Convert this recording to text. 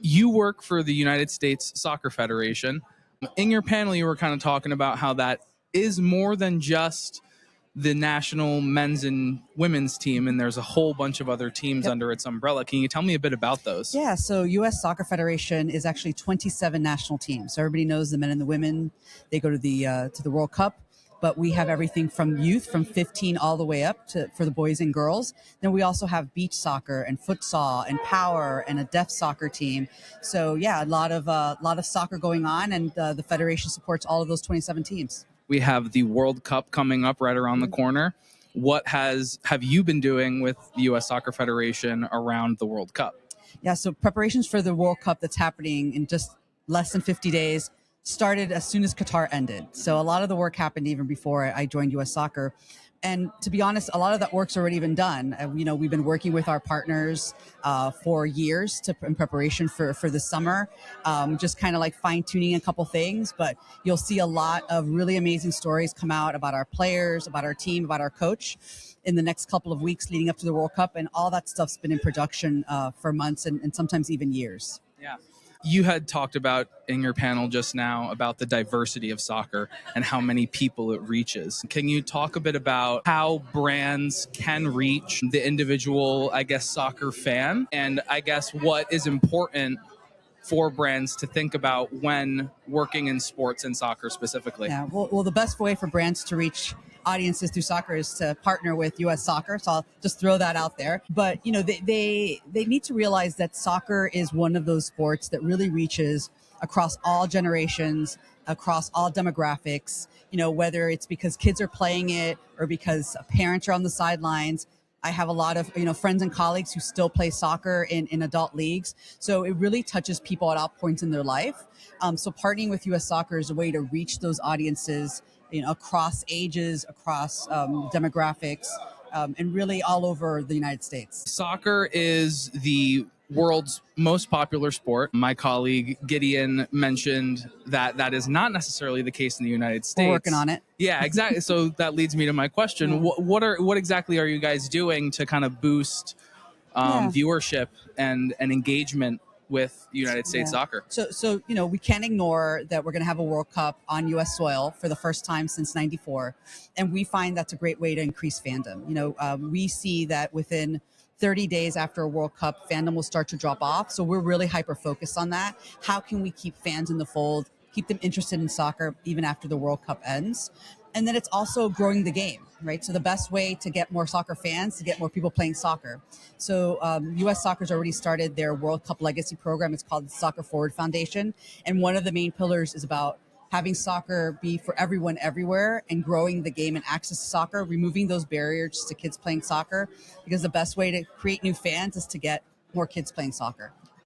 You work for the United States Soccer Federation. In your panel, you were kind of talking about how that is more than just the national men's and women's team, and there's a whole bunch of other teams under its umbrella. Can you tell me a bit about those? Yeah, so U.S. Soccer Federation is actually 27 national teams. So everybody knows the men and the women. They go to the World Cup, but we have everything from youth, from 15 all the way up to for the boys and girls. Then we also have beach soccer and futsal and power and a deaf soccer team. So yeah, a lot of soccer going on, and the federation supports all of those 27 teams. We have the World Cup coming up right around the corner. What have you been doing with the U.S. Soccer Federation around the World Cup? Yeah, so preparations for the World Cup that's happening in just less than 50 days started as soon as Qatar ended. So a lot of the work happened even before I joined U.S. Soccer. And to be honest, a lot of that work's already been done. We've been working with our partners for years in preparation for the summer, just kind of like fine tuning a couple things. But you'll see a lot of really amazing stories come out about our players, about our team, about our coach in the next couple of weeks leading up to the World Cup. And all that stuff's been in production for months and sometimes even years. Yeah. You had talked about in your panel just now about the diversity of soccer and how many people it reaches. Can you talk a bit about how brands can reach the individual, soccer fan? And I guess what is important for brands to think about when working in sports and soccer specifically? Yeah, well, the best way for brands to reach audiences through soccer is to partner with U.S. Soccer. So I'll just throw that out there. But, they need to realize that soccer is one of those sports that really reaches across all generations, across all demographics, whether it's because kids are playing it or because parents are on the sidelines. I have a lot of, friends and colleagues who still play soccer in adult leagues. So it really touches people at all points in their life. So partnering with U.S. Soccer is a way to reach those audiences, across ages, across demographics, and really all over the United States. Soccer is the world's most popular sport. My colleague Gideon mentioned that is not necessarily the case in the United States. We're working on it. Yeah, exactly. So that leads me to my question. Yeah. What exactly are you guys doing to kind of boost viewership and engagement with United States soccer? So we can't ignore that we're going to have a World Cup on U.S. soil for the first time since '94, and we find that's a great way to increase fandom. We see that within 30 days after a World Cup, fandom will start to drop off. So we're really hyper-focused on that. How can we keep fans in the fold, keep them interested in soccer even after the World Cup ends? And then it's also growing the game, right? So the best way to get more soccer fans, to get more people playing soccer. So U.S. Soccer's already started their World Cup Legacy program. It's called the Soccer Forward Foundation. And one of the main pillars is about having soccer be for everyone everywhere and growing the game and access to soccer, removing those barriers to kids playing soccer, because the best way to create new fans is to get more kids playing soccer.